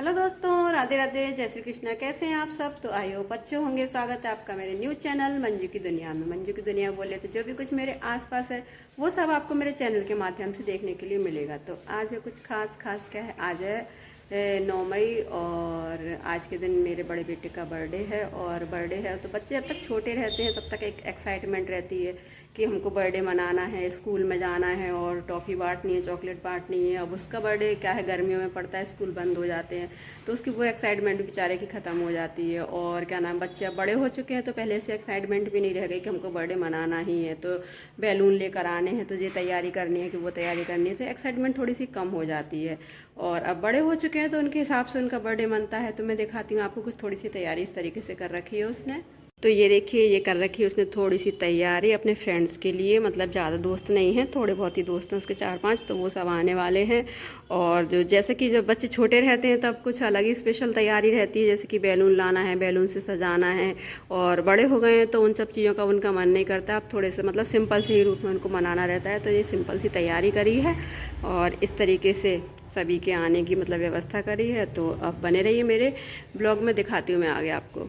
Hello दोस्तों, राधे राधे, जय श्री कृष्णा। कैसे हैं आप सब? तो आई होप अच्छे होंगे। स्वागत है आपका मेरे न्यूज़ चैनल मंजू की दुनिया में। मंजू की दुनिया बोले तो जो भी कुछ मेरे आसपास है वो सब आपको मेरे चैनल के माध्यम से देखने के लिए मिलेगा। तो आज है कुछ खास क्या है, आज है 9 मई और आज के दिन मेरे बड़े बेटे का बर्थडे है। और बर्थडे है तो बच्चे जब तक छोटे रहते हैं तब तक एक एक्साइटमेंट रहती है कि हमको बर्थडे मनाना है, स्कूल में जाना है और टॉफ़ी बांटनी है, चॉकलेट बांटनी है। अब उसका बर्थडे क्या है, गर्मियों में पड़ता है, स्कूल बंद हो जाते हैं तो उसकी वो एक्साइटमेंट बेचारे की ख़त्म हो जाती है। और क्या नाम, बच्चे अब बड़े हो चुके हैं तो पहले से एक्साइटमेंट भी नहीं रह गई कि हमको बर्थडे मनाना ही है, तो बैलून लेकर आने हैं, तो ये तैयारी करनी है कि वो तैयारी करनी है, तो एक्साइटमेंट थोड़ी सी कम हो जाती है। और अब बड़े हो चुके हैं तो उनके हिसाब से उनका बर्थडे मनता है। तो मैं दिखाती हूँ आपको, कुछ थोड़ी सी तैयारी इस तरीके से कर रखी है उसने। तो ये देखिए, ये कर रखी है उसने थोड़ी सी तैयारी अपने फ्रेंड्स के लिए। मतलब ज़्यादा दोस्त नहीं हैं, थोड़े बहुत ही दोस्त हैं उसके 4-5, तो वो सब आने वाले हैं। और जो जैसे कि जब बच्चे छोटे रहते हैं तब कुछ अलग ही स्पेशल तैयारी रहती है, जैसे कि बैलून लाना है, बैलून से सजाना है। और बड़े हो गए हैं तो उन सब चीज़ों का उनका मन नहीं करता। अब थोड़े से मतलब सिंपल से ही रूप में उनको मनाना रहता है। तो ये सिंपल सी तैयारी करी है और इस तरीके से सभी के आने की मतलब व्यवस्था करी है। तो अब बने रहिए मेरे ब्लॉग में, दिखाती हूँ मैं आगे आपको।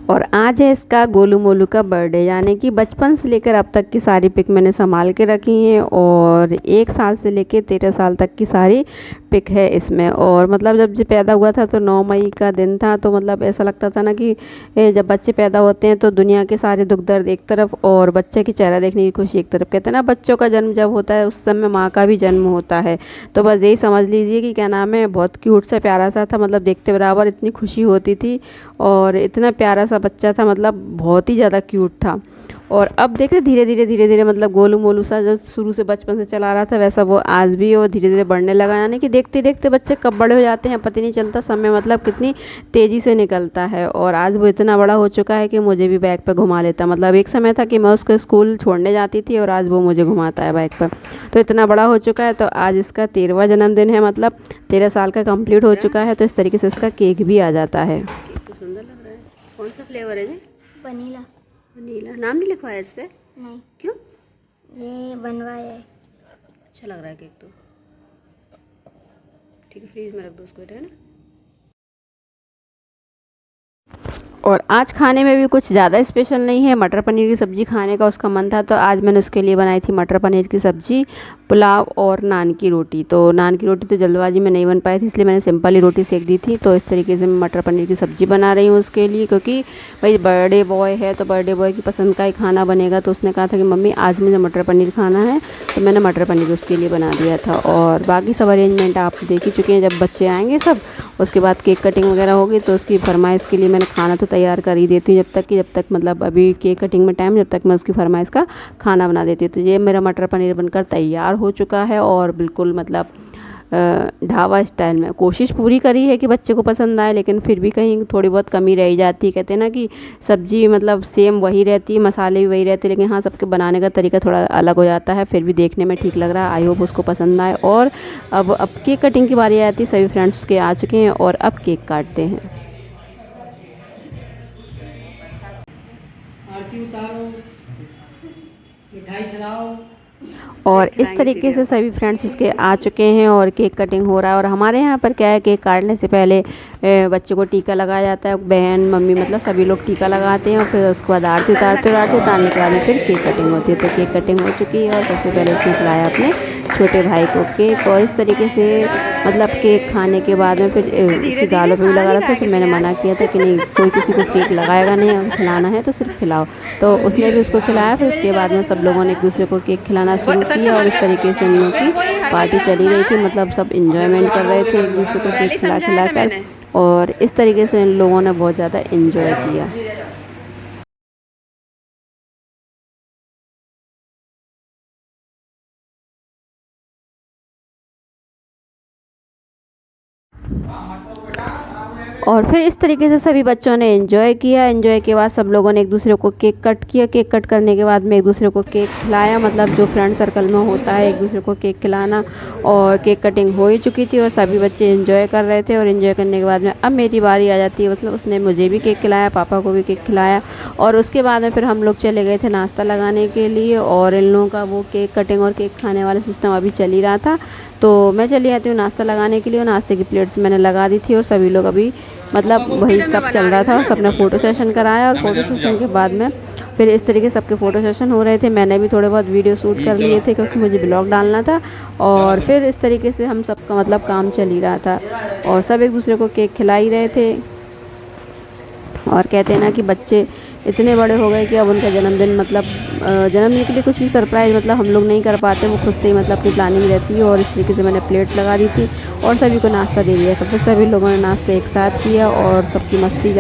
और आज है इसका गोलू मोलू का बर्थडे, यानी कि बचपन से लेकर अब तक की सारी पिक मैंने संभाल के रखी हैं। और 1 साल से लेकर 13 साल तक की सारी पिक है इसमें। और मतलब जब ये पैदा हुआ था तो 9 मई का दिन था, तो मतलब ऐसा लगता था ना कि जब बच्चे पैदा होते हैं तो दुनिया के सारे दुख दर्द एक तरफ और बच्चे की चेहरा देखने की खुशी एक तरफ। कहते हैं ना, बच्चों का जन्म जब होता है उस समय माँ का भी जन्म होता है। तो बस यही समझ लीजिए कि क्या नाम है, बहुत क्यूट सा प्यारा सा था। मतलब देखते बराबर इतनी खुशी होती थी और इतना प्यारा सा बच्चा था, मतलब बहुत ही ज़्यादा क्यूट था। और अब देखते धीरे धीरे मतलब गोलू मोलू सा जो शुरू से बचपन से चला रहा था वैसा वो आज भी और धीरे धीरे बढ़ने लगा। यानी कि देखते देखते बच्चे कब बड़े हो जाते हैं पता नहीं चलता, समय मतलब कितनी तेज़ी से निकलता है। और आज वो इतना बड़ा हो चुका है कि मुझे भी बैग पर घुमा लेता। मतलब एक समय था कि मैं उसको स्कूल छोड़ने जाती थी और आज वो मुझे घुमाता है बैग पर। तो इतना बड़ा हो चुका है। तो आज इसका 13वां जन्मदिन है, मतलब 13 साल का कंप्लीट हो चुका है। तो इस तरीके से इसका केक भी आ जाता है। तो सुंदर लग रहा है। कौन सा फ्लेवर है जी? वनीला। वनीला। नाम नहीं लिखवाया इस पे? नहीं। क्यों? ये बनवाया है। अच्छा लग रहा है केक तो। ठीक है, फ्रीज में रख दो उसको, है ना। और आज खाने में भी कुछ ज़्यादा स्पेशल नहीं है। मटर पनीर की सब्ज़ी खाने का उसका मन था तो आज मैंने उसके लिए बनाई थी मटर पनीर की सब्ज़ी, पुलाव और नान की रोटी। तो नान की रोटी तो जल्दबाजी में नहीं बन पाई थी, इसलिए मैंने सिंपल ही रोटी सेक दी थी। तो इस तरीके से मैं मटर पनीर की सब्ज़ी बना रही हूँ उसके लिए, क्योंकि भाई बर्थडे बॉय है तो बर्थडे बॉय की पसंद का ही खाना बनेगा। तो उसने कहा था कि मम्मी आज मुझे मटर पनीर खाना है, तो मैंने मटर पनीर उसके लिए बना दिया था। और बाकी सब अरेंजमेंट आप देख ही चुके हैं। जब बच्चे आएंगे सब, उसके बाद केक कटिंग वगैरह होगी तो उसकी फरमाइश के लिए मैंने खाना तो तैयार कर ही देती हूँ जब तक मतलब अभी केक कटिंग में टाइम, जब तक मैं उसकी फरमाइश का खाना बना देती हूँ। तो ये मेरा मटर पनीर बनकर तैयार हो चुका है और बिल्कुल मतलब ढाबा स्टाइल में। कोशिश पूरी करी है कि बच्चे को पसंद आए, लेकिन फिर भी कहीं थोड़ी बहुत कमी रह जाती है। कहते हैं ना कि सब्जी मतलब सेम वही रहती है, मसाले भी वही रहते हैं, लेकिन हाँ सबके बनाने का तरीका थोड़ा अलग हो जाता है। फिर भी देखने में ठीक लग रहा है। आई होप उसको पसंद आए। और अब केक कटिंग की बारी आती है। सभी फ्रेंड्स के आ चुके हैं और अब केक काटते हैं। आरती उतारो, मिठाई खिलाओ। और इस तरीके से सभी फ्रेंड्स उसके आ चुके हैं और केक कटिंग हो रहा है। और हमारे यहाँ पर क्या है, केक काटने से पहले बच्चे को टीका लगाया जाता है। बहन मम्मी मतलब सभी लोग टीका लगाते हैं और फिर उसके बाद आरती उतारने के बाद में फिर केक कटिंग होती है। तो केक कटिंग हो चुकी है और सबसे पहले उसने खिलाया अपने छोटे भाई को केक। और इस तरीके से मतलब केक खाने के बाद में फिर इसकी गालों पे भी लगा रहा था। तो मैंने मना किया था कि नहीं, कोई किसी को केक लगाएगा नहीं, अगर खिलाना है तो सिर्फ खिलाओ। तो उसने भी उसको खिलाया। फिर उसके बाद में सब लोगों ने एक दूसरे को केक खिलाना शुरू किया और इस तरीके से हम लोग की पार्टी चली रही थी। मतलब सब इंजॉयमेंट कर रहे थे एक दूसरे को केक खिला कर। और इस तरीके से इन लोगों ने बहुत ज़्यादा इंजॉय किया। और फिर इस तरीके से सभी बच्चों ने एंजॉय किया। एंजॉय के बाद सब लोगों ने एक दूसरे को केक कट किया। केक कट करने के बाद में एक दूसरे को केक खिलाया। मतलब जो फ्रेंड सर्कल में होता है एक दूसरे को केक खिलाना। और केक कटिंग हो ही चुकी थी और सभी बच्चे एंजॉय कर रहे थे। और एंजॉय करने के बाद में अब मेरी बारी आ जाती है। मतलब उसने मुझे भी केक खिलाया, पापा को भी केक खिलाया। और उसके बाद में फिर हम लोग चले गए थे नाश्ता लगाने के लिए। और इन लोगों का वो केक कटिंग और केक खाने वाला सिस्टम अभी चल ही रहा था। तो मैं चली आती हूँ नाश्ता लगाने के लिए, और नाश्ते की प्लेट्स मैंने लगा दी थी और सभी लोग अभी मतलब वही सब चल रहा था और सबने फ़ोटो सेशन कराया। और फ़ोटो सेशन के बाद में फिर इस तरीके सबके फ़ोटो सेशन हो रहे थे। मैंने भी थोड़े बहुत वीडियो शूट कर लिए थे क्योंकि मुझे ब्लॉग डालना था। और फिर इस तरीके से हम सबका मतलब काम चल ही रहा था और सब एक दूसरे को केक खिला ही रहे थे। और कहते हैं ना कि बच्चे इतने बड़े हो गए कि अब उनका जन्मदिन मतलब जन्मदिन के लिए कुछ भी सरप्राइज़ मतलब हम लोग नहीं कर पाते, वो खुद से ही मतलब अपनी प्लानिंग रहती है। और इस तरीके से मैंने प्लेट लगा दी थी और सभी को नाश्ता दे दिया था। फिर सभी लोगों ने नाश्ता एक साथ किया और सबकी मस्ती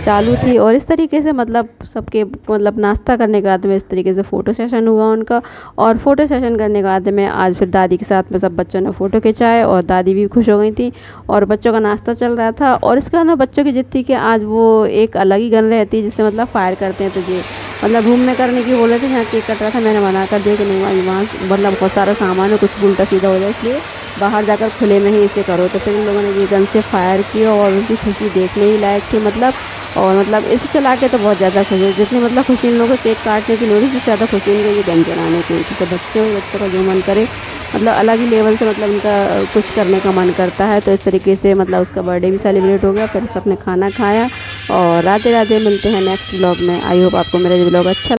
चालू थी। और इस तरीके से मतलब सबके मतलब नाश्ता करने के बाद में इस तरीके से फ़ोटो सेशन हुआ उनका। और फ़ोटो सेशन करने के बाद में आज फिर दादी के साथ में सब बच्चों ने फ़ोटो खिंचाए और दादी भी खुश हो गई थी। और बच्चों का नाश्ता चल रहा था और इसके बाद ना बच्चों की जिद थी कि आज वो एक अलग ही गन रहती है जिससे मतलब फायर करते हैं, तुझे मतलब रूम में करने की बोले थे। यहाँ केक कट रहा था, मैंने मना कर दिया कि नहीं वहाँ मतलब बहुत सारा सामान है, कुछ उल्टा सीधा हो जाए, इसलिए बाहर जाकर खुले में ही इसे करो। तो फिर इन लोगों ने ये गन से फायर किया और उनकी खुशी देखने ही लायक थी मतलब। और मतलब इसे चला के तो बहुत ज़्यादा खुशी है, जितनी मतलब खुशी इन लोगों को केक काटने की लोड़ी से ज़्यादा खुशी इनको ये गन जलाने की थी। तो बच्चों का जो मन करे मतलब अलग ही लेवल से मतलब उनका कुछ करने का मन करता है। तो इस तरीके से मतलब उसका बर्थडे भी सेलिब्रेट हो गया। फिर सबने खाना खाया और राधे राधे, मिलते हैं नेक्स्ट ब्लॉग में। आई होप आपको मेरा ये ब्लॉग अच्छा